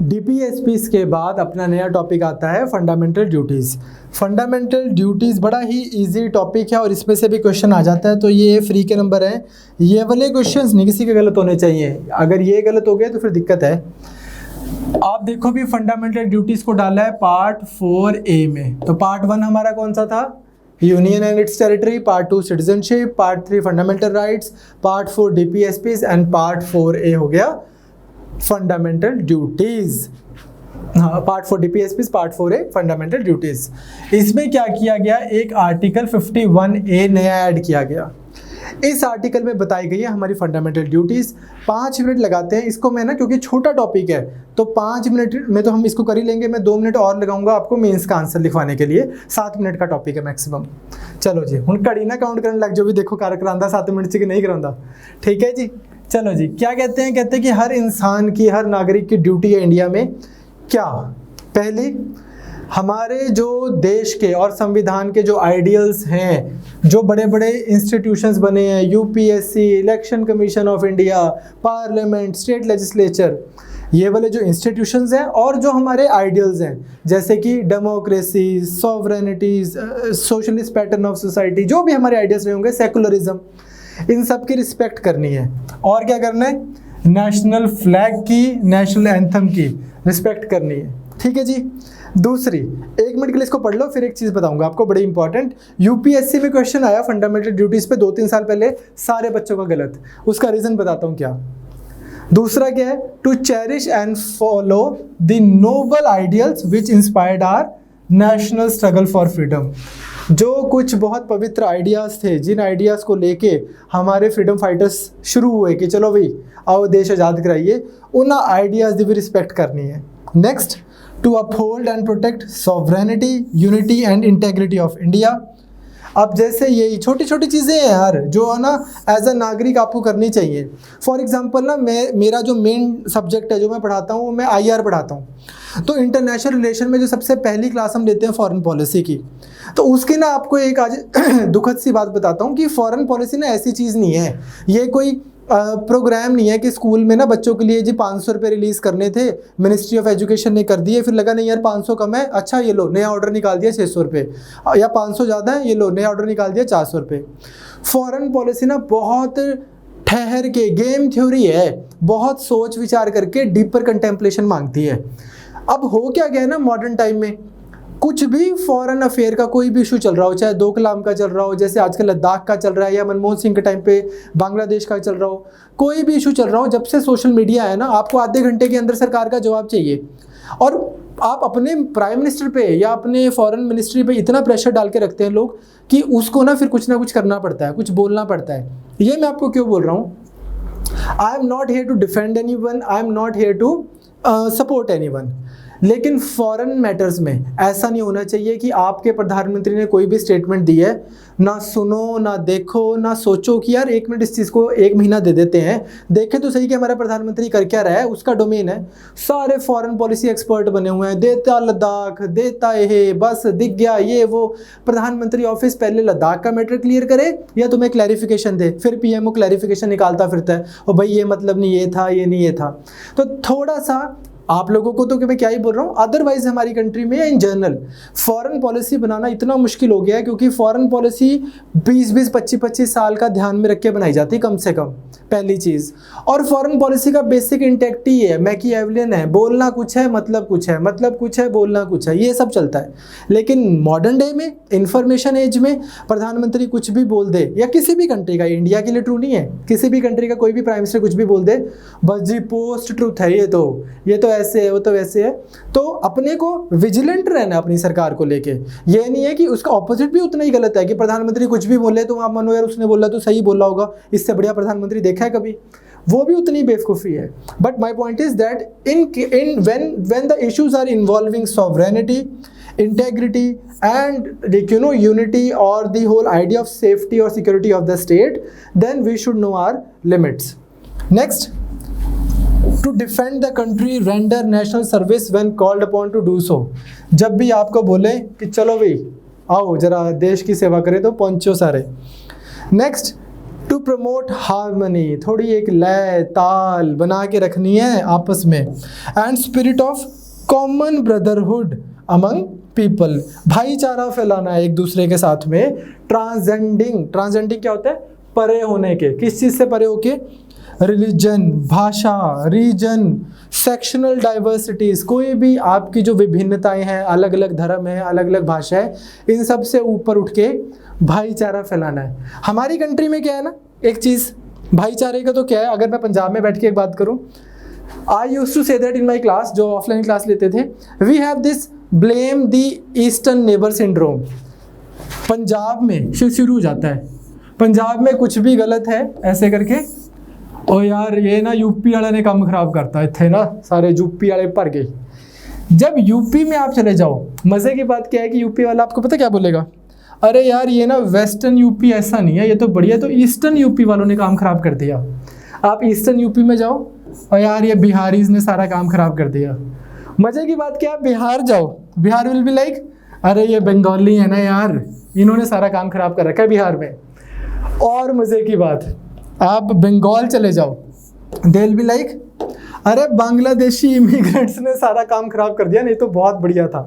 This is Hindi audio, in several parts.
डीपीएसपीस के बाद अपना नया टॉपिक आता है फंडामेंटल ड्यूटीज़। फंडामेंटल ड्यूटीज़ बड़ा ही इजी टॉपिक है और इसमें से भी क्वेश्चन आ जाता है, तो ये फ्री के नंबर हैं। ये वाले क्वेश्चंस नहीं किसी के गलत होने चाहिए, अगर ये गलत हो गए तो फिर दिक्कत है। आप देखो भी फंडामेंटल ड्यूटीज़ को डाला है पार्ट 4A में, तो पार्ट 1 हमारा कौन सा था? Union and its territory, part 2 citizenship, part 3 fundamental rights, part 4 DPSPs and part 4A हो गया फंडामेंटल ड्यूटीज। हाँ, part 4 DPSPs, part 4A fundamental duties. इसमें क्या किया गया, एक आर्टिकल 51A नया ऐड किया गया। इस आर्टिकल में बताई गई है हमारी फंडामेंटल ड्यूटीज। 5 मिनट लगाते हैं इसको मैं ना, क्योंकि छोटा टॉपिक है तो 5 मिनट में तो हम इसको कर ही लेंगे। मैं 2 मिनट और लगाऊंगा आपको मेंस का आंसर लिखवाने के लिए। 7 मिनट का टॉपिक है मैक्सिमम। चलो जी, हुण कड़ी ना काउंट करने लग जो भी देखो कार करांदा 7 मिनट से कि नहीं करांदा। ठीक है जी, चलो जी। क्या कहते हैं? कहते हैं कि हर इंसान की, हर नागरिक की ड्यूटी है इंडिया में क्या? पहली, हमारे जो देश के और संविधान के जो आइडियल्स हैं, जो बड़े बड़े इंस्टीट्यूशंस बने हैं, UPSC, election commission of India, parliament, state legislature, ये वाले जो इंस्टीट्यूशंस हैं और जो हमारे आइडियल्स हैं, जैसे कि democracy, sovereignty, socialist pattern of society, जो भी हमारे आइडियल्स रहे होंगे, सेकुलरिज्म, इन सब की रिस्पेक्ट करनी है। और क्या करना है? नेशनल फ्लैग की, नेशनल एंथम की रिस्पेक्ट करनी है। ठीक है जी। दूसरी, 1 मिनट के लिए इसको पढ़ लो, फिर एक चीज़ बताऊंगा आपको बड़ी इंपॉर्टेंट। यूपीएससी में क्वेश्चन आया फंडामेंटल ड्यूटीज़ पे 2-3 साल पहले, सारे बच्चों का गलत। उसका रीज़न बताता हूँ क्या। दूसरा क्या है? To cherish and follow the noble ideals which inspired our national struggle for freedom. जो कुछ बहुत पवित्र आइडियाज़ थे, जिन आइडियाज़ को लेके हमारे फ्रीडम फाइटर्स शुरू हुए कि चलो भाई आओ देश आज़ाद कराइए, उन आइडियाज़ की भी रिस्पेक्ट करनी है। Next, to uphold and protect sovereignty, unity and integrity of India. अब जैसे यही छोटी छोटी चीज़ें हैं यार, जो है ना एज अ नागरिक आपको करनी चाहिए। फॉर एग्जांपल ना, मेरा जो मेन सब्जेक्ट है जो मैं पढ़ाता हूँ, मैं आईआर पढ़ाता हूँ। तो इंटरनेशनल रिलेशन में जो सबसे पहली क्लास हम लेते हैं फॉरेन पॉलिसी की, तो उसकी ना आपको एक आज दुखद सी बात बताता हूँ कि फॉरेन पॉलिसी ना ऐसी चीज़ नहीं है, ये कोई प्रोग्राम नहीं है कि स्कूल में ना बच्चों के लिए जी 500 रुपये रिलीज़ करने थे, मिनिस्ट्री ऑफ एजुकेशन ने कर दिए, फिर लगा नहीं यार 500 कम है, अच्छा ये लो नया ऑर्डर निकाल दिया 600 रुपये, या 500 ज़्यादा है, ये लो नया ऑर्डर निकाल दिया 400 रुपये। फॉरेन पॉलिसी ना बहुत ठहर के, गेम थ्योरी है, बहुत सोच विचार करके डीपर कंटेम्पलेशन मांगती है। अब हो क्या गया ना मॉडर्न टाइम में, कुछ भी फॉरेन अफेयर का कोई भी इशू चल रहा हो, चाहे डोकलाम का चल रहा हो, जैसे आजकल लद्दाख का चल रहा है, या मनमोहन सिंह के टाइम पे बांग्लादेश का चल रहा हो, कोई भी इशू चल रहा हो, जब से सोशल मीडिया है ना, आपको आधे घंटे के अंदर सरकार का जवाब चाहिए। और आप अपने प्राइम मिनिस्टर पे या अपने फॉरेन मिनिस्ट्री पे इतना प्रेशर डाल के रखते हैं लोग कि उसको ना फिर कुछ ना कुछ करना पड़ता है, कुछ बोलना पड़ता है। ये मैं आपको क्यों बोल रहा हूँ? I am not here to defend any one, I am not here to support any one, लेकिन फॉरेन मैटर्स में ऐसा नहीं होना चाहिए कि आपके प्रधानमंत्री ने कोई भी स्टेटमेंट दी है, ना सुनो, ना देखो, ना सोचो कि यार 1 मिनट इस चीज़ को 1 महीना दे देते हैं, देखें तो सही कि हमारा प्रधानमंत्री कर क्या रहा है, उसका डोमेन है। सारे फॉरेन पॉलिसी एक्सपर्ट बने हुए हैं, देता लद्दाख, देता ये, बस दिख गया ये वो। प्रधानमंत्री ऑफिस पहले लद्दाख का मैटर क्लियर करे या तुम्हें क्लैरिफिकेशन दे, फिर पीएमओ क्लैरिफिकेशन निकालता फिरता है, और भाई ये मतलब नहीं ये था, ये नहीं ये था। तो थोड़ा सा आप लोगों को तो कि मैं क्या ही बोल रहा हूँ, अदरवाइज हमारी कंट्री में या इन जनरल फॉरेन पॉलिसी बनाना इतना मुश्किल हो गया है, क्योंकि फॉरेन पॉलिसी 20-20, 25-25 साल का ध्यान में रख के बनाई जाती है कम से कम, पहली चीज़। और फॉरेन पॉलिसी का बेसिक इंटेक्ट ही है, मैकियावेलियन है, बोलना कुछ है मतलब कुछ है, मतलब कुछ है बोलना कुछ है, ये सब चलता है। लेकिन मॉडर्न डे में, इंफॉर्मेशन एज में, प्रधानमंत्री कुछ भी बोल दे, या किसी भी कंट्री का, इंडिया के लिए ट्रू नहीं है, किसी भी कंट्री का कोई भी प्राइम मिनिस्टर कुछ भी बोल दे, बस जी पोस्ट ट्रूथ है, ये तो ऐसे है, वो तो वैसे है। तो अपने को विजिलेंट रहना अपनी सरकार को लेके। ये नहीं है कि उसका ऑपोजिट भी उतना ही गलत है कि प्रधानमंत्री कुछ भी बोले तो आप मानो यार उसने बोला तो सही बोला होगा, इससे बढ़िया प्रधानमंत्री देखा है कभी? वो भी उतनी बेवकूफ़ी है। But my point is that when the issues are involving sovereignty, integrity and unity or the whole idea of safety or security of the state, then we should know our limits. Next, to defend the country, render national service when called upon to do so. जब भी आपको बोले कि चलो भाई आओ जरा देश की सेवा करें तो पहुंचो सारे। नेक्स्ट, टू प्रमोट हार्मनी, थोड़ी एक लय ताल बना के रखनी है आपस में, and spirit of common brotherhood among people, भाईचारा फैलाना है एक दूसरे के साथ में, ट्रांसेंडिंग क्या होता है, परे होने के, किस चीज़ से परे होके, रिलीजन, भाषा, रीजन, सेक्शनल डाइवर्सिटीज़, कोई भी आपकी जो विभिन्नताएं हैं, अलग अलग धर्म है, अलग अलग भाषा है, इन सब से ऊपर उठ के भाईचारा फैलाना है। हमारी कंट्री में क्या है ना, एक चीज़ भाईचारे का तो क्या है, अगर मैं पंजाब में बैठ के एक बात करूं, I use to say that in my class, जो ऑफलाइन क्लास लेते थे, we have this blame the eastern neighbour syndrome. Punjab में शुरू हो जाता है, पंजाब में कुछ भी गलत है ऐसे करके, ओ यार ये ना यूपी वाले ने काम खराब करता है, थे ना सारे यूपी वाले भर गए। जब यूपी में आप चले जाओ, मज़े की बात क्या है कि यूपी वाला आपको पता क्या बोलेगा, अरे यार ये ना वेस्टर्न यूपी ऐसा नहीं है, ये तो बढ़िया, तो ईस्टर्न यूपी वालों ने काम खराब कर दिया। आप ईस्टर्न यूपी में जाओ और यार ये बिहारीज ने सारा काम खराब कर दिया। मज़े की बात क्या है, बिहार जाओ, बिहार विल बी लाइक, अरे ये बंगाली है ना यार, इन्होंने सारा काम खराब कर रखा है बिहार में। और मज़े की बात, आप बंगाल चले जाओ, दे विल बी लाइक, अरे बांग्लादेशी इमिग्रेंट्स ने सारा काम खराब कर दिया, नहीं तो बहुत बढ़िया था।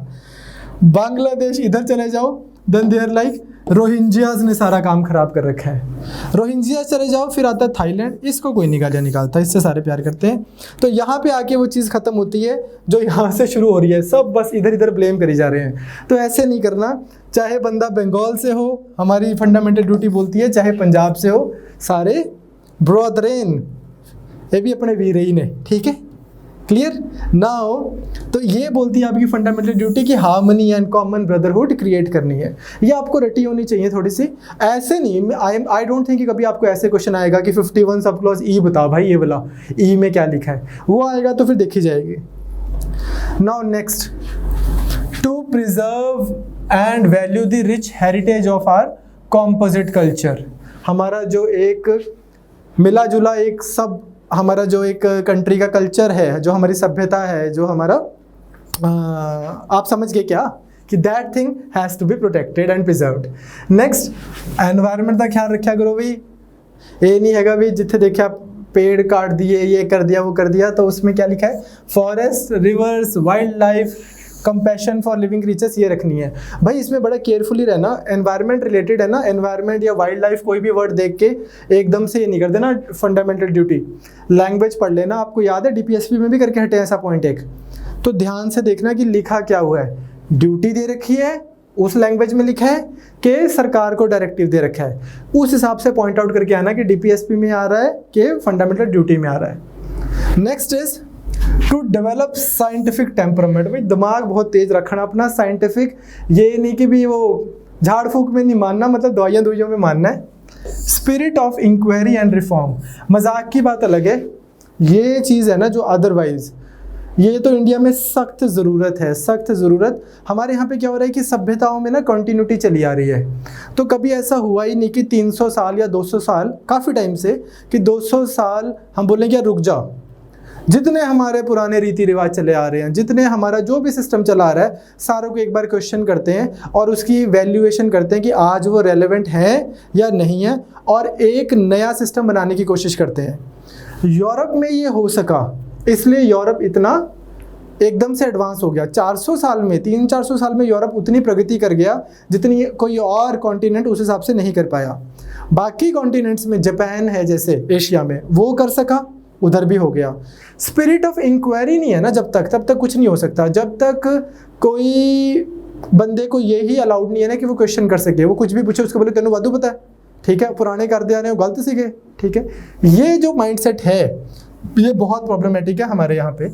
बांग्लादेश इधर चले जाओ, देन दे आर लाइक, रोहिंजियाज ने सारा काम खराब कर रखा है। रोहिंजिया चले जाओ, फिर आता है थाईलैंड, इसको कोई निकालता, इससे सारे प्यार करते हैं। तो यहाँ पे आके वो चीज़ ख़त्म होती है जो यहाँ से शुरू हो रही है, सब बस इधर इधर ब्लेम करी जा रहे हैं। तो ऐसे नहीं करना, चाहे बंदा बंगाल से हो, हमारी फंडामेंटल ड्यूटी बोलती है, चाहे पंजाब से हो, सारे ब्रदरेन, ये भी अपने वीर ही ने, ठीक है, क्लियर नाउ। तो ये बोलती है आपकी फंडामेंटल ड्यूटी कि harmony and common brotherhood create करनी है। ये आपको रटी होनी चाहिए थोड़ी सी, ऐसे नहीं, आई डोंट थिंक कि कभी आपको ऐसे क्वेश्चन आएगा कि 51 सब क्लॉज ई बताओ भाई, ये वाला ई में क्या लिखा है, वो आएगा तो फिर देखी जाएगी। Now next, to preserve and value the rich heritage of our composite culture, हमारा जो एक मिला जुला एक सब, हमारा जो एक कंट्री का कल्चर है, जो हमारी सभ्यता है, जो हमारा आप समझ गए क्या, कि that thing has to be protected and preserved. Next, environment का ख्याल रखा करो भाई, ये नहीं हैगा भी जिथे देखा पेड़ काट दिए, ये कर दिया, वो कर दिया, तो उसमें क्या लिखा है, forest, reverse, wild life, compassion for living creatures, ये रखनी है भाई। इसमें बड़ा केयरफुली रहना, एनवायरनमेंट रिलेटेड है ना, एनवायरनमेंट या वाइल्ड लाइफ कोई भी वर्ड देख के एकदम से ये नहीं कर देना फंडामेंटल ड्यूटी। लैंग्वेज पढ़ लेना, आपको याद है डीपीएसपी में भी करके हटे ऐसा पॉइंट एक, तो ध्यान से देखना कि लिखा क्या हुआ है, ड्यूटी दे रखी है, उस लैंग्वेज में लिखा है कि सरकार को डायरेक्टिव दे रखा है, उस हिसाब से पॉइंट आउट करके आना कि डीपीएसपी में आ रहा है कि फंडामेंटल ड्यूटी में आ रहा है। Next is to develop scientific temperament, भाई दिमाग बहुत तेज रखना अपना, साइंटिफिक, ये नहीं कि भी वो झाड़ फूक में नहीं मानना, मतलब दवाइयाँ दुइयों में मानना है। Spirit of inquiry and reform, मजाक की बात अलग है, ये चीज़ है ना जो अदरवाइज, ये तो इंडिया में सख्त ज़रूरत है, सख्त ज़रूरत। हमारे यहाँ पे क्या हो रहा है कि सभ्यताओं में ना कंटिन्यूटी चली आ रही है, तो कभी ऐसा हुआ ही नहीं कि 300 साल या 200 साल, काफ़ी टाइम से, कि 200 साल हम बोलें क्या रुक जा, जितने हमारे पुराने रीति रिवाज चले आ रहे हैं, जितने हमारा जो भी सिस्टम चला आ रहा है, सारों को एक बार क्वेश्चन करते हैं और उसकी वैल्यूएशन करते हैं कि आज वो रेलेवेंट है या नहीं है, और एक नया सिस्टम बनाने की कोशिश करते हैं। यूरोप में ये हो सका, इसलिए यूरोप इतना एकदम से एडवांस हो गया। 400 साल में, 300-400 साल में यूरोप उतनी प्रगति कर गया जितनी कोई और कॉन्टिनेंट उस हिसाब से नहीं कर पाया। बाकी कॉन्टिनेंट्स में, जापान है जैसे एशिया में, वो कर सका, उधर भी हो गया। स्पिरिट ऑफ इंक्वायरी नहीं है ना जब तक, तब तक कुछ नहीं हो सकता। जब तक कोई बंदे को ये ही अलाउड नहीं है ना कि वो क्वेश्चन कर सके, वो कुछ भी पूछे उसको बोले तेनू वादू पता है, ठीक है, पुराने कर दे आ रहे हो, गलत सीखे, ठीक है, ये जो माइंडसेट है ये बहुत प्रॉब्लमेटिक है हमारे यहाँ पे।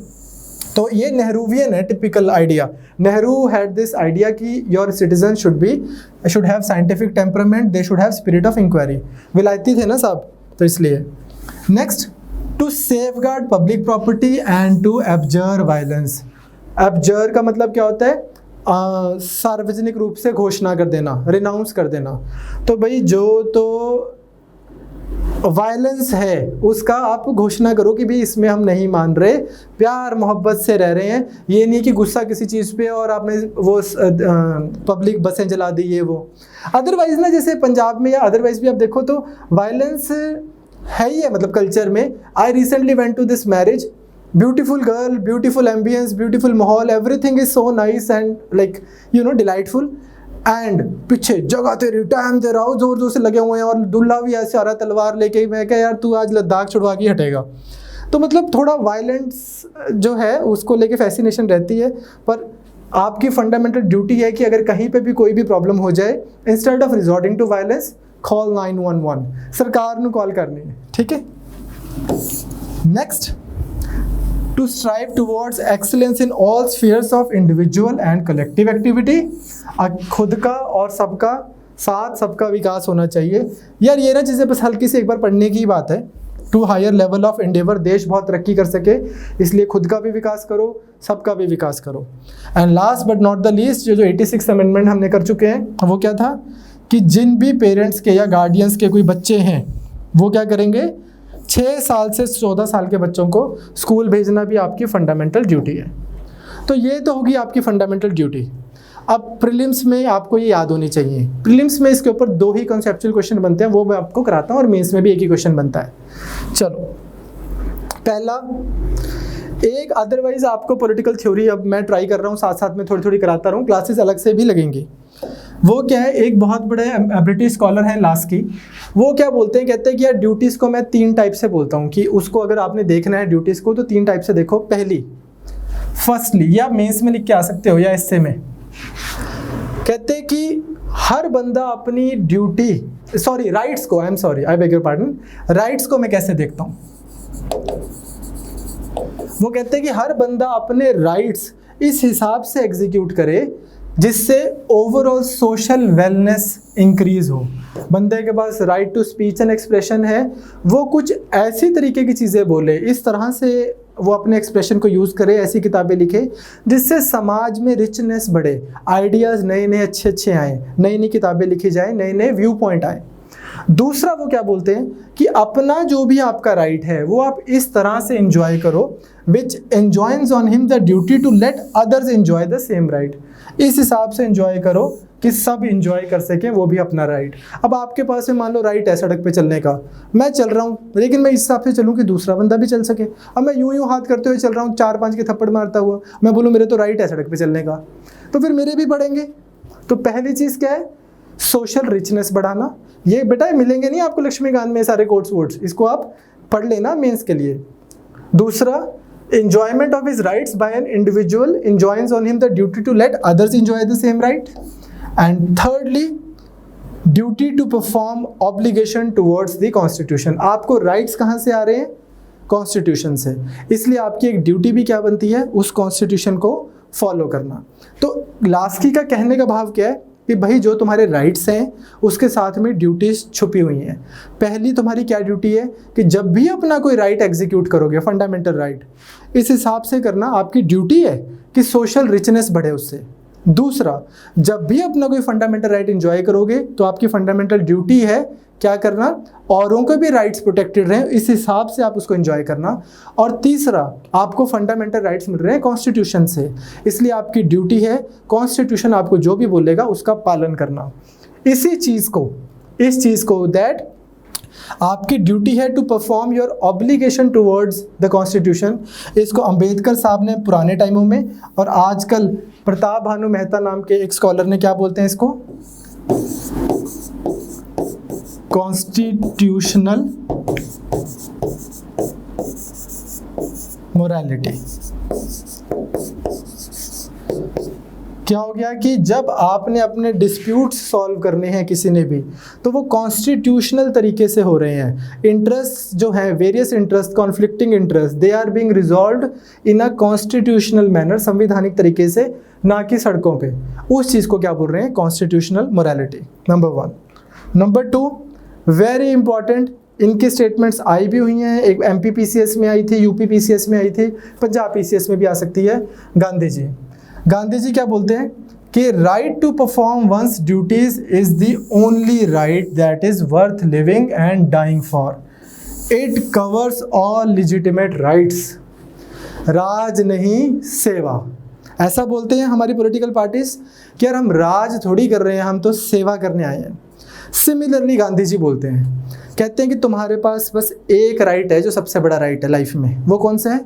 तो ये नेहरूवियन है typical idea. Nehru had this idea कि your citizen should have scientific temperament, they should have spirit of inquiry. विलायती थे ना साहब, तो इसलिए। Next, to safeguard public property and to abjure violence. Abjure का मतलब क्या होता है, सार्वजनिक रूप से घोषणा कर देना, रिनाउंस कर देना। तो भाई जो तो वायलेंस है उसका आप घोषणा करो कि भाई इसमें हम नहीं मान रहे, प्यार मोहब्बत से रह रहे हैं। ये नहीं कि गुस्सा किसी चीज़ पे और आपने वो पब्लिक बसें जला दी ये वो। अदरवाइज ना जैसे पंजाब में या अदरवाइज भी आप देखो तो वायलेंस है ही है, मतलब कल्चर में। I recently went to this marriage, beautiful girl, beautiful ambience, beautiful माहौल, everything is so nice and like you know delightful. And पीछे जगह तेरी टाइम दे रहा हो, जोर जोर से लगे हुए हैं और दुल्हा भी ऐसे आ रहा है तलवार लेके। मैं क्या यार तू आज लद्दाख छुड़वा के हटेगा। तो मतलब थोड़ा वायलेंस जो है उसको लेके फैसिनेशन रहती है, पर आपकी फंडामेंटल ड्यूटी है कि अगर कहीं पे भी कोई भी प्रॉब्लम हो जाए, instead of resorting to violence call 911, सरकार ਨੂੰ कॉल करनी है, ठीक है। Next, to strive towards excellence in all spheres of individual and collective activity, खुद का और सबका साथ सबका विकास होना चाहिए। यार ये ना चीज़ें बस हल्की से एक बार पढ़ने की बात है। To higher level of endeavour, देश बहुत तरक्की कर सके इसलिए खुद का भी विकास करो, सबका भी विकास करो। And last but not the least, जो 86 अमेंडमेंट हमने कर चुके हैं, वो क्या था कि जिन भी पेरेंट्स के या गार्डियंस के कोई बच्चे हैं वो क्या करेंगे, 6 साल से 14 साल के बच्चों को स्कूल भेजना भी आपकी फंडामेंटल ड्यूटी है। तो ये तो होगी आपकी फंडामेंटल ड्यूटी। अब प्रीलिम्स में आपको ये याद होनी चाहिए। प्रीलिम्स में इसके ऊपर 2 ही कॉन्सेप्चुअल क्वेश्चन बनते हैं, वो मैं आपको कराता हूँ, और मेंस में भी एक ही क्वेश्चन बनता है। चलो, पहला एक, अदरवाइज आपको पॉलिटिकल थ्योरी अब मैं ट्राई कर रहा हूँ, साथ साथ में थोड़ी थोड़ी कराता रहूँ, क्लासेस अलग से भी लगेंगी। वो क्या है, एक बहुत बड़े ब्रिटिश स्कॉलर हैं लास्की, वो क्या बोलते हैं, कहते हैं कि यार ड्यूटीज़ को मैं 3 टाइप से बोलता हूँ कि उसको अगर आपने देखना है ड्यूटीज़ को तो 3 टाइप से देखो। पहली, फर्स्टली, या मेंस में लिख के आ सकते हो या एस्से में, कहते हैं कि हर बंदा अपनी ड्यूटी, सॉरी राइट्स को, I am sorry, I beg your pardon, rights को मैं कैसे देखता हूँ। वो कहते हैं कि हर बंदा अपने राइट्स इस हिसाब से एग्जीक्यूट करे जिससे ओवरऑल सोशल वेलनेस इंक्रीज हो। बंदे के पास right to speech and expression है, वो कुछ ऐसी तरीके की चीज़ें बोले, इस तरह से वो अपने एक्सप्रेशन को यूज़ करे, ऐसी किताबें लिखे जिससे समाज में रिचनेस बढ़े, आइडियाज़ नए नए अच्छे अच्छे आए, नई नई किताबें लिखी जाए, नए नए व्यू पॉइंट आए। दूसरा वो क्या बोलते हैं कि अपना जो भी आपका राइट है वो आप इस तरह से एंजॉय करो, which enjoys on him the duty to let others enjoy the same right. इस हिसाब से एंजॉय करो कि सब एंजॉय कर सकें वो भी अपना राइट। अब आपके पास में मान लो राइट है सड़क पे चलने का, मैं चल रहा हूँ लेकिन मैं इस हिसाब से चलूँ कि दूसरा बंदा भी चल सके। अब मैं यूं हाथ करते हुए चल रहा हूँ, 4-5 के थप्पड़ मारता हुआ, मैं बोलूँ मेरे तो राइट है सड़क पे चलने का, तो फिर मेरे भी बढ़ेंगे। तो पहली चीज़ क्या है, सोशल रिचनेस बढ़ाना। ये बेटा मिलेंगे नहीं आपको लक्ष्मीकांत में सारे कोट्स वोट्स, इसको आप पढ़ लेना मेंस के लिए। दूसरा, enjoyment of his rights by an individual enjoins on him the duty to let others enjoy the same right. And thirdly, duty to perform obligation towards the constitution. आपको rights कहाँ से आ रहे हैं, कॉन्स्टिट्यूशन से, इसलिए आपकी एक ड्यूटी भी क्या बनती है, उस कॉन्स्टिट्यूशन को फॉलो करना। तो लास्की का कहने का भाव क्या है कि भाई जो तुम्हारे राइट्स हैं उसके साथ में ड्यूटीज़ छुपी हुई हैं। पहली तुम्हारी क्या ड्यूटी है कि जब भी अपना कोई राइट एग्जीक्यूट करोगे, फंडामेंटल राइट, इस हिसाब से करना, आपकी ड्यूटी है कि सोशल रिचनेस बढ़े उससे। दूसरा, जब भी अपना कोई फंडामेंटल राइट एंजॉय करोगे तो आपकी फंडामेंटल ड्यूटी है क्या करना, औरों के भी राइट्स प्रोटेक्टेड रहें, इस हिसाब से आप उसको एंजॉय करना। और तीसरा, आपको फंडामेंटल राइट्स मिल रहे हैं कॉन्स्टिट्यूशन से, इसलिए आपकी ड्यूटी है कॉन्स्टिट्यूशन आपको जो भी बोलेगा उसका पालन करना। इस चीज़ को दैट आपकी ड्यूटी है to perform your obligation towards the constitution. इसको अंबेडकर साहब ने पुराने टाइमों में, और आजकल प्रताप भानु मेहता नाम के एक स्कॉलर ने क्या बोलते हैं इसको, कॉन्स्टिट्यूशनल मोरालिटी। क्या हो गया कि जब आपने अपने डिस्प्यूट्स सॉल्व करने हैं किसी ने भी, तो वो कॉन्स्टिट्यूशनल तरीके से हो रहे हैं। इंटरेस्ट जो है, various interest, conflicting interest, they are being resolved in a constitutional manner, संवैधानिक तरीके से, ना कि सड़कों पे। उस चीज़ को क्या बोल रहे हैं, constitutional morality, number 1। Number 2, very important, इनकी स्टेटमेंट्स आई भी हुई हैं, एक MP PCS में आई थी, UP PCS में आई थी, पंजाब PCS में भी आ सकती है। गांधी जी क्या बोलते हैं कि right to perform one's duties is the only right that is worth living and dying for. It covers all legitimate rights, राज नहीं सेवा। ऐसा बोलते हैं हमारी पॉलिटिकल पार्टीज कि यार हम राज थोड़ी कर रहे हैं, हम तो सेवा करने आए हैं। सिमिलरली गांधी जी बोलते हैं, कहते हैं कि तुम्हारे पास बस एक राइट है जो सबसे बड़ा राइट है लाइफ में, वो कौन सा है?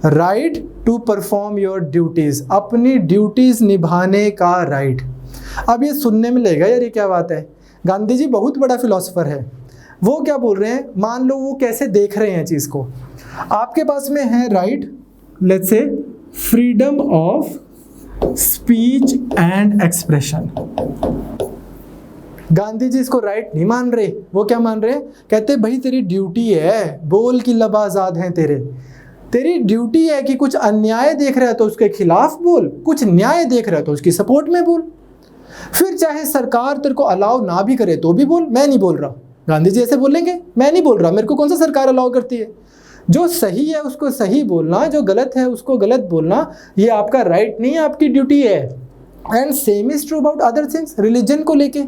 Right to perform your duties, अपनी ड्यूटीज निभाने का राइट। अब ये सुनने में लगेगा यार ये क्या बात है, गांधी जी बहुत बड़ा फिलोसोफर है, वो क्या बोल रहे हैं? मान लो वो कैसे देख रहे हैं चीज़ को। आपके पास में है right, let's say freedom of speech and expression. Gandhi ji इसको राइट नहीं मान रहे, वो क्या मान रहे? कहते भाई तेरी ड्यूटी है, बोल की लब आज़ाद हैं तेरे, तेरी ड्यूटी है कि कुछ अन्याय देख रहा है तो उसके खिलाफ बोल, कुछ न्याय देख रहा है तो उसकी सपोर्ट में बोल, फिर चाहे सरकार तेरे को अलाउ ना भी करे तो भी बोल। मैं नहीं बोल रहा, गांधी जी ऐसे बोलेंगे, मैं नहीं बोल रहा, मेरे को कौन सा सरकार अलाउ करती है? जो सही है उसको सही बोलना, जो गलत है उसको गलत बोलना, ये आपका राइट नहीं है, आपकी ड्यूटी है। And same is true about other things. Religion को लेके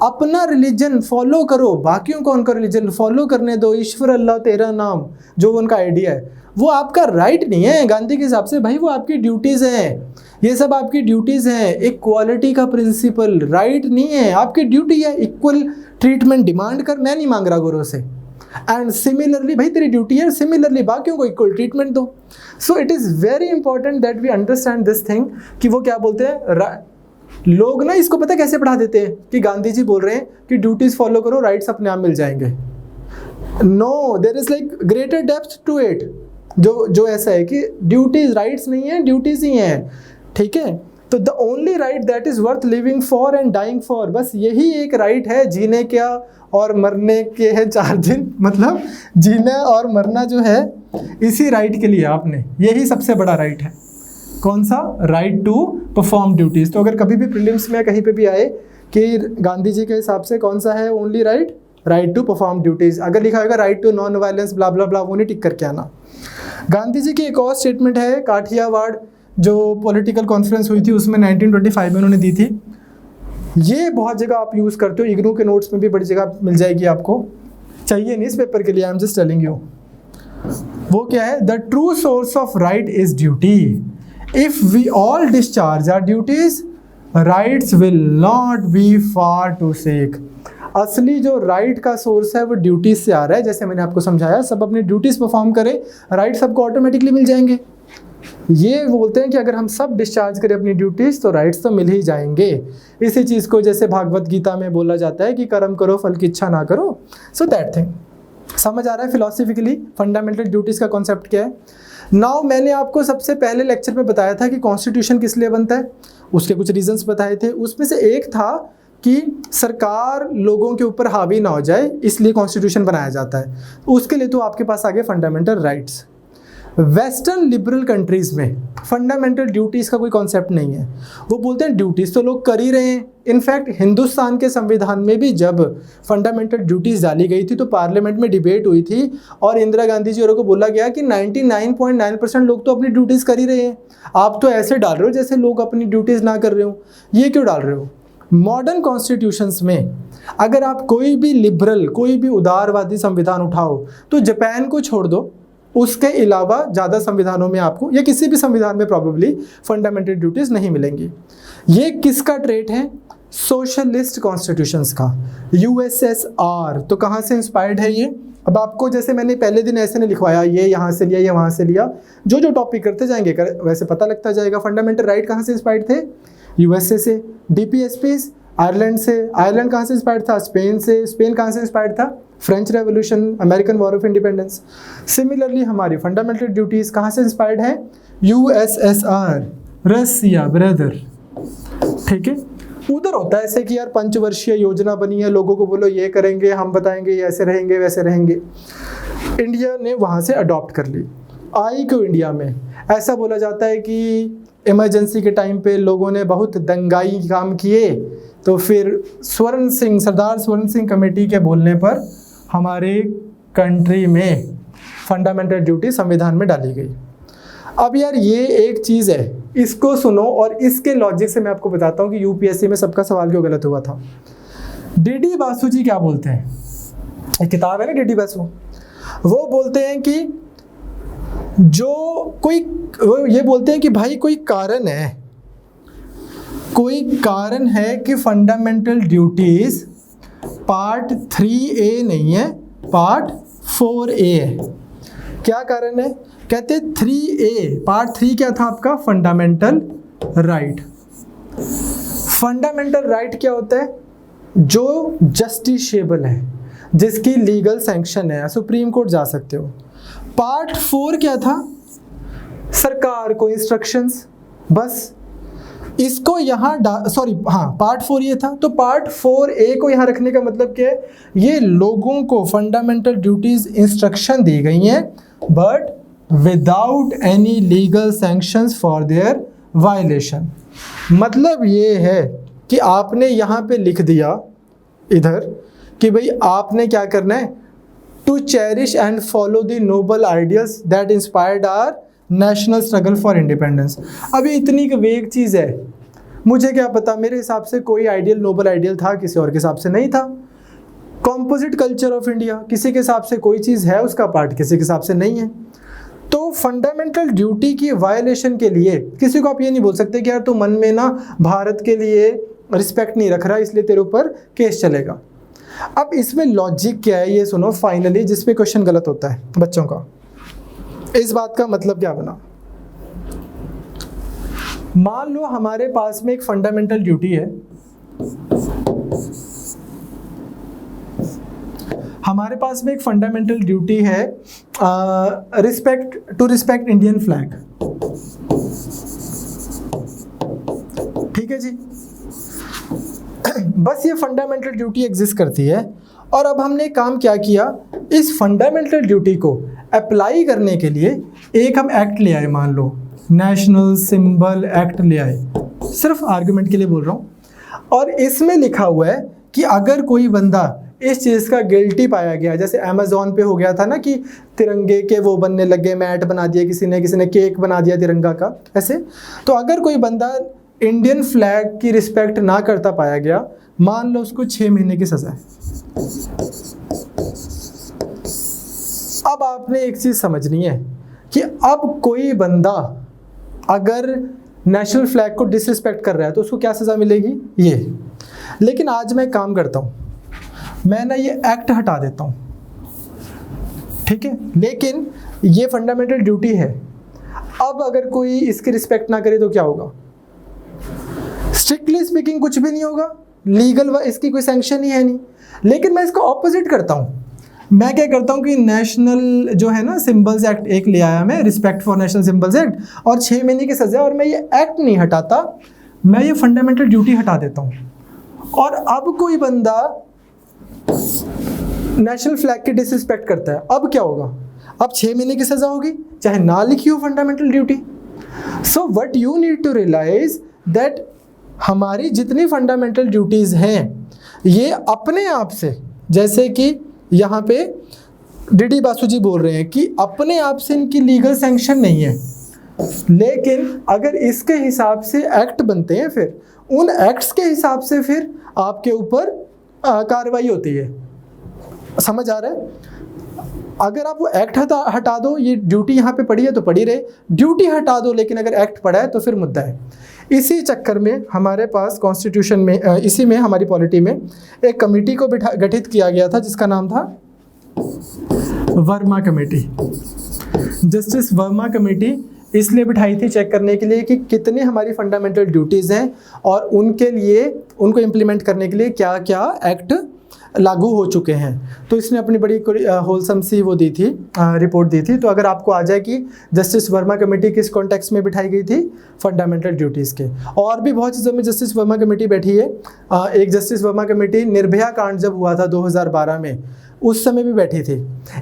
अपना रिलीजन फॉलो करो, बाकियों को उनका रिलीजन फॉलो करने दो, ईश्वर अल्लाह तेरा नाम जो उनका आइडिया है, वो आपका राइट नहीं है गांधी के हिसाब से, भाई वो आपकी ड्यूटीज़ हैं, ये सब आपकी ड्यूटीज़ हैं। इक्वालिटी का प्रिंसिपल राइट नहीं है, आपकी ड्यूटी है इक्वल ट्रीटमेंट डिमांड कर, मैं नहीं मांग रहा गुरु से। एंड सिमिलरली भाई तेरी ड्यूटी है, सिमिलरली बाकियों को इक्वल ट्रीटमेंट दो। So it is very important that we understand this thing कि वो क्या बोलते हैं। लोग ना इसको पता कैसे पढ़ा देते हैं कि गांधी जी बोल रहे हैं कि ड्यूटीज फॉलो करो, राइट्स अपने आप मिल जाएंगे। No, there is like greater depth to it. जो ऐसा है कि ड्यूटीज राइट्स नहीं है, ड्यूटीज ही हैं, ठीक है। तो the only right that is worth living for and dying for, बस यही एक राइट है। जीने क्या और मरने के हैं 4 दिन, मतलब जीना और मरना जो है इसी राइट के लिए आपने, यही सबसे बड़ा राइट है। कौन सा? Right to perform duties. तो अगर कभी भी प्रीलिम्स में कहीं पे भी आए कि गांधी जी के हिसाब से कौन सा है only right? Right to perform duties. अगर लिखा होगा right to non violence blah blah blah, वो नहीं टिक करके आना। गांधी जी की एक और स्टेटमेंट है, काठियावाड़ जो पॉलिटिकल कॉन्फ्रेंस हुई थी उसमें 1925 में उन्होंने दी थी। ये बहुत जगह आप यूज़ करते हो, इग्नू के नोट्स में भी बड़ी जगह मिल जाएगी आपको, चाहिए नहीं इस पेपर के लिए, I am just telling you. वो क्या है? The true source of right is duty. If we all discharge our duties, rights will not be far to seek. असली जो राइट का सोर्स है वो ड्यूटीज से आ रहा है। जैसे मैंने आपको समझाया, सब अपनी ड्यूटीज परफॉर्म करें, राइट सबको ऑटोमेटिकली मिल जाएंगे। ये बोलते हैं कि अगर हम सब डिस्चार्ज करें अपनी ड्यूटीज तो राइट्स तो मिल ही जाएंगे। इसी चीज़ को जैसे भागवत गीता में बोला जाता है कि कर्म करो फल की इच्छा ना करो। सो दैट थिंग समझ आ रहा है फिलोसफिकली फंडामेंटल ड्यूटीज़ का कॉन्सेप्ट क्या है। नाउ मैंने आपको सबसे पहले लेक्चर में बताया था कि कॉन्स्टिट्यूशन किस लिए बनता है, उसके कुछ रीजंस बताए थे। उसमें से एक था कि सरकार लोगों के ऊपर हावी ना हो जाए, इसलिए कॉन्स्टिट्यूशन बनाया जाता है। उसके लिए तो आपके पास आ गए fundamental rights. Western liberal countries में फंडामेंटल ड्यूटीज़ का कोई कॉन्सेप्ट नहीं है। वो बोलते हैं ड्यूटीज़ तो लोग कर ही रहे हैं। इनफैक्ट हिंदुस्तान के संविधान में भी जब फंडामेंटल ड्यूटीज़ डाली गई थी तो पार्लियामेंट में डिबेट हुई थी और इंदिरा गांधी जी और को बोला गया कि 99.9% लोग तो अपनी ड्यूटीज़ कर ही रहे हैं, आप तो ऐसे डाल रहे हो जैसे लोग अपनी ड्यूटीज़ ना कर रहे हो, ये क्यों डाल रहे हो। मॉडर्न कॉन्स्टिट्यूशंस में अगर आप कोई भी लिबरल, कोई भी उदारवादी संविधान उठाओ तो जापान को छोड़ दो, उसके अलावा ज़्यादा संविधानों में आपको या किसी भी संविधान में प्रॉबेबली फंडामेंटल ड्यूटीज़ नहीं मिलेंगी। ये किसका ट्रेट है? सोशलिस्ट कॉन्स्टिट्यूशंस का, यूएसएसआर। तो कहाँ से इंस्पायर्ड है ये? अब आपको जैसे मैंने पहले दिन ऐसे नहीं लिखवाया ये यहाँ से लिया, ये वहाँ से लिया, जो टॉपिक करते जाएंगे वैसे पता लगता जाएगा। फंडामेंटल राइट कहाँ से इंस्पायर्ड थे? यूएसए से। डीपीएसपीज आयरलैंड से। आयरलैंड कहाँ से इंस्पायर्ड था? स्पेन से। स्पेन कहाँ से इंस्पायर्ड था? French revolution, American war of independence. Similarly हमारी फंडामेंटल ड्यूटीज़ कहाँ से इंस्पायर्ड है? यूएसएसआर, रसिया ब्रदर, ठीक है। उधर होता है ऐसे कि यार पंचवर्षीय योजना बनी है, लोगों को बोलो ये करेंगे, हम बताएंगे ये ऐसे रहेंगे वैसे रहेंगे। इंडिया ने वहाँ से अडॉप्ट कर ली। आई क्यों इंडिया में? ऐसा बोला जाता है कि इमरजेंसी के टाइम पे लोगों ने बहुत दंगाई काम किए, तो फिर सरदार स्वर्ण सिंह कमेटी के बोलने पर हमारे कंट्री में फंडामेंटल ड्यूटी संविधान में डाली गई। अब यार ये एक चीज़ है, इसको सुनो और इसके लॉजिक से मैं आपको बताता हूँ कि यूपीएससी में सबका सवाल क्यों गलत हुआ था। डीडी बासु जी क्या बोलते हैं? एक किताब है ना डीडी बासु, वो बोलते हैं कि वो ये बोलते हैं कि भाई कोई कारण है कि फंडामेंटल ड्यूटीज पार्ट 3A नहीं है, पार्ट 4A है। क्या कारण है? कहते 3A, पार्ट 3 क्या था आपका? Fundamental right. फंडामेंटल राइट क्या होता है? जो जस्टिसेबल है, जिसकी लीगल सैंक्शन है, सुप्रीम कोर्ट जा सकते हो। पार्ट 4 क्या था? सरकार को इंस्ट्रक्शंस, बस इसको यहाँ पार्ट 4 ये था। तो पार्ट 4A को यहाँ रखने का मतलब क्या है? ये लोगों को फंडामेंटल ड्यूटीज इंस्ट्रक्शन दी गई हैं, but without any legal sanctions for their violation. मतलब ये है कि आपने यहाँ पे लिख दिया इधर कि भाई आपने क्या करना है? To cherish and follow the noble ideals that inspired our national struggle for independence. अब ये इतनी वेग चीज़ है, मुझे क्या पता, मेरे हिसाब से कोई आइडियल नोबल आइडियल था, किसी और के हिसाब से नहीं था। कॉम्पोजिट कल्चर ऑफ इंडिया, किसी के हिसाब से कोई चीज़ है उसका पार्ट, किसी के हिसाब से नहीं है। तो फंडामेंटल ड्यूटी की वायलेशन के लिए किसी को आप ये नहीं बोल सकते कि यार तू मन में ना भारत के लिए रिस्पेक्ट नहीं रख रहा, इसलिए तेरे ऊपर केस चलेगा। अब इसमें लॉजिक क्या है ये सुनो फाइनली, जिसपे क्वेश्चन गलत होता है बच्चों का। इस बात का मतलब क्या बना? मान लो हमारे पास में एक फंडामेंटल ड्यूटी है, हमारे पास में एक फंडामेंटल ड्यूटी है रिस्पेक्ट इंडियन फ्लैग। ठीक है जी, बस ये फंडामेंटल ड्यूटी एग्जिस्ट करती है। और अब हमने काम क्या किया? इस फंडामेंटल ड्यूटी को अप्लाई करने के लिए एक हम एक्ट ले आए, मान लो नेशनल सिंबल एक्ट ले आए, सिर्फ आर्गुमेंट के लिए बोल रहा हूँ। और इसमें लिखा हुआ है कि अगर कोई बंदा इस चीज़ का गिल्टी पाया गया, जैसे अमेज़ॉन पे हो गया था ना कि तिरंगे के वो बनने लगे, मैट बना दिया किसी ने केक बना दिया तिरंगा का, ऐसे। तो अगर कोई बंदा इंडियन फ्लैग की रिस्पेक्ट ना करता पाया गया, मान लो उसको 6 महीने की सजा है। अब आपने एक चीज़ समझनी है कि अब कोई बंदा अगर नेशनल फ्लैग को डिसरिस्पेक्ट कर रहा है तो उसको क्या सज़ा मिलेगी? ये। लेकिन आज मैं काम करता हूँ, मैं ना ये एक्ट हटा देता हूँ, ठीक है, लेकिन ये फंडामेंटल ड्यूटी है। अब अगर कोई इसकी रिस्पेक्ट ना करे तो क्या होगा? स्ट्रिक्टली स्पीकिंग कुछ भी नहीं होगा, लीगल इसकी कोई सैंक्शन ही है नहीं। लेकिन मैं इसका ऑपोजिट करता हूँ, मैं क्या करता हूँ कि नेशनल जो है ना सिंबल्स एक्ट एक ले आया मैं, respect for national symbols act, और 6 महीने की सजा, और मैं ये एक्ट नहीं हटाता, मैं ये फंडामेंटल ड्यूटी हटा देता हूँ। और अब कोई बंदा नेशनल फ्लैग की डिसरिस्पेक्ट करता है, अब क्या होगा? अब 6 महीने की सजा होगी, चाहे ना लिखी हो fundamental duty. So what you need to realise that हमारी जितनी फंडामेंटल ड्यूटीज़ हैं ये अपने आप से, जैसे कि यहाँ पे डीडी बासु जी बोल रहे हैं कि अपने आप से इनकी लीगल सैंक्शन नहीं है, लेकिन अगर इसके हिसाब से एक्ट बनते हैं, फिर उन एक्ट्स के हिसाब से फिर आपके ऊपर कार्रवाई होती है। समझ आ रहा है? अगर आप वो एक्ट हटा दो, ये ड्यूटी यहाँ पे पड़ी है तो पड़ी रहे, ड्यूटी हटा दो, लेकिन अगर एक्ट पड़ा है तो फिर मुद्दा है। इसी चक्कर में हमारे पास कॉन्स्टिट्यूशन में, इसी में हमारी पॉलिटी में एक कमेटी को गठित किया गया था जिसका नाम था Verma committee. Justice Verma committee इसलिए बिठाई थी चेक करने के लिए कि कितने हमारी फंडामेंटल ड्यूटीज़ हैं और उनके लिए, उनको इम्प्लीमेंट करने के लिए क्या क्या एक्ट लागू हो चुके हैं। तो इसने अपनी बड़ी होलसम सी वो दी थी, रिपोर्ट दी थी। तो अगर आपको आ जाए कि जस्टिस वर्मा कमेटी किस कॉन्टेक्स्ट में बिठाई गई थी, फंडामेंटल ड्यूटीज़ के, और भी बहुत चीज़ों में जस्टिस वर्मा कमेटी बैठी है। एक जस्टिस वर्मा कमेटी निर्भया कांड जब हुआ था 2012 में, उस समय भी बैठी थी।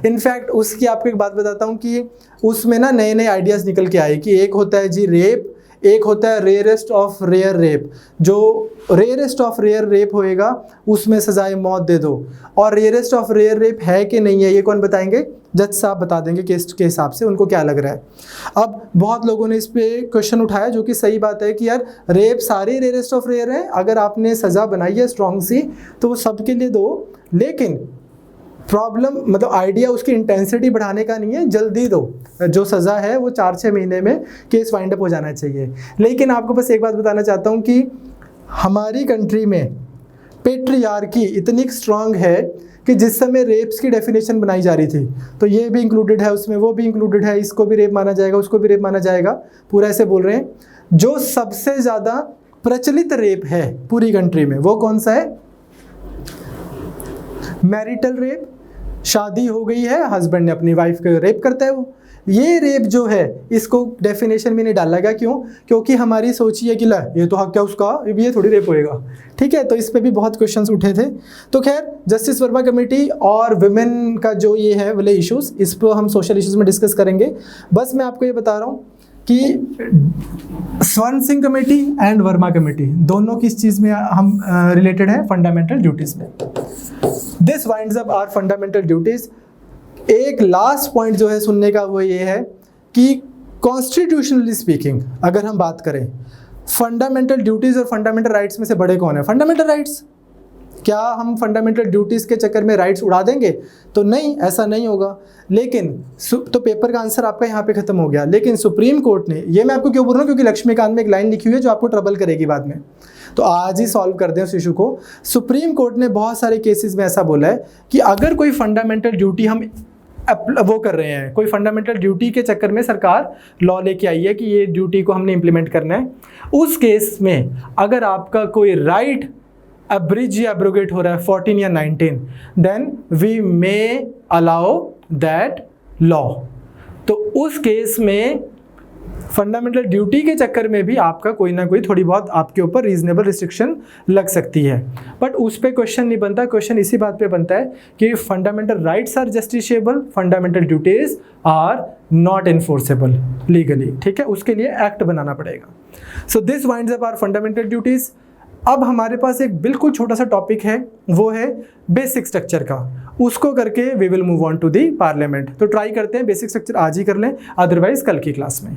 इनफैक्ट उसकी आपको एक बात बताता हूँ कि उसमें ना नए नए आइडियाज़ निकल के आए कि एक होता है जी रेप, एक होता है रेयरेस्ट ऑफ रेयर रेप। जो रेयरेस्ट ऑफ रेयर रेप होएगा उसमें सजाए मौत दे दो, और रेयरेस्ट ऑफ रेयर रेप है कि नहीं है ये कौन बताएंगे? जज साहब बता देंगे केस के हिसाब से उनको क्या लग रहा है। अब बहुत लोगों ने इस पे क्वेश्चन उठाया, जो कि सही बात है कि यार रेप सारे रेयरेस्ट ऑफ रेयर है, अगर आपने सज़ा बनाई है स्ट्रॉन्ग सी तो वो सबके लिए दो, लेकिन प्रॉब्लम मतलब आइडिया उसकी इंटेंसिटी बढ़ाने का नहीं है, जल्दी दो, जो सज़ा है वो 4-6 महीने में केस वाइंड अप हो जाना चाहिए। लेकिन आपको बस एक बात बताना चाहता हूँ कि हमारी कंट्री में पेट्रियार्की इतनी स्ट्रांग है कि जिस समय रेप्स की डेफिनेशन बनाई जा रही थी तो ये भी इंक्लूडेड है उसमें, वो भी इंक्लूडेड है, इसको भी रेप माना जाएगा, उसको भी रेप माना जाएगा, पूरा ऐसे बोल रहे हैं। जो सबसे ज़्यादा प्रचलित रेप है पूरी कंट्री में वो कौन सा है? मैरिटल रेप, शादी हो गई है, हस्बैंड ने अपनी वाइफ को रेप करता है वो, ये रेप जो है इसको डेफिनेशन में नहीं डाला गया। क्यों? क्योंकि हमारी सोच ये कि ला ये तो हक क्या उसका, ये थोड़ी रेप होएगा, ठीक है। तो इस पे भी बहुत क्वेश्चंस उठे थे। तो खैर जस्टिस वर्मा कमेटी और विमेन का जो ये है वाले इश्यूज़, इस पर हम सोशल इश्यूज़ में डिस्कस करेंगे। बस मैं आपको ये बता रहा हूँ कि Swaran Singh committee and Verma committee दोनों किस चीज़ में हम रिलेटेड है? फंडामेंटल ड्यूटीज़ में। This winds up our fundamental duties. एक लास्ट पॉइंट जो है सुनने का वो ये है कि कॉन्स्टिट्यूशनली स्पीकिंग अगर हम बात करें फंडामेंटल ड्यूटीज़ और फंडामेंटल राइट्स में से बड़े कौन है? Fundamental rights. क्या हम फंडामेंटल ड्यूटीज़ के चक्कर में राइट्स उड़ा देंगे? तो नहीं, ऐसा नहीं होगा। लेकिन तो पेपर का आंसर आपका यहाँ पे खत्म हो गया। लेकिन सुप्रीम कोर्ट ने, ये मैं आपको क्यों बोल रहा हूँ क्योंकि लक्ष्मीकांत में एक लाइन लिखी हुई है जो आपको ट्रबल करेगी बाद में, तो आज ही सॉल्व कर दें उस इशू को। सुप्रीम कोर्ट ने बहुत सारे केसेस में ऐसा बोला है कि अगर कोई फंडामेंटल ड्यूटी हम वो कर रहे हैं, कोई फंडामेंटल ड्यूटी के चक्कर में सरकार लॉ लेके आई है कि ये ड्यूटी को हमने इम्प्लीमेंट करना है, उस केस में अगर आपका कोई राइट अब्रिज या एब्रोगेट हो रहा है 14 या 19, then we may allow that law. तो उस केस में फंडामेंटल ड्यूटी के चक्कर में भी आपका कोई ना कोई थोड़ी बहुत आपके ऊपर रीजनेबल रिस्ट्रिक्शन लग सकती है, बट उस पर क्वेश्चन नहीं बनता। क्वेश्चन इसी बात पे बनता है कि fundamental rights are justiciable, fundamental duties are not enforceable legally, ठीक है। उसके लिए एक्ट बनाना पड़ेगा। So this winds up our fundamental duties. अब हमारे पास एक बिल्कुल छोटा सा टॉपिक है, वो है बेसिक स्ट्रक्चर का। उसको करके we will move on to the parliament. तो ट्राई करते हैं बेसिक स्ट्रक्चर आज ही कर लें, अदरवाइज कल की क्लास में।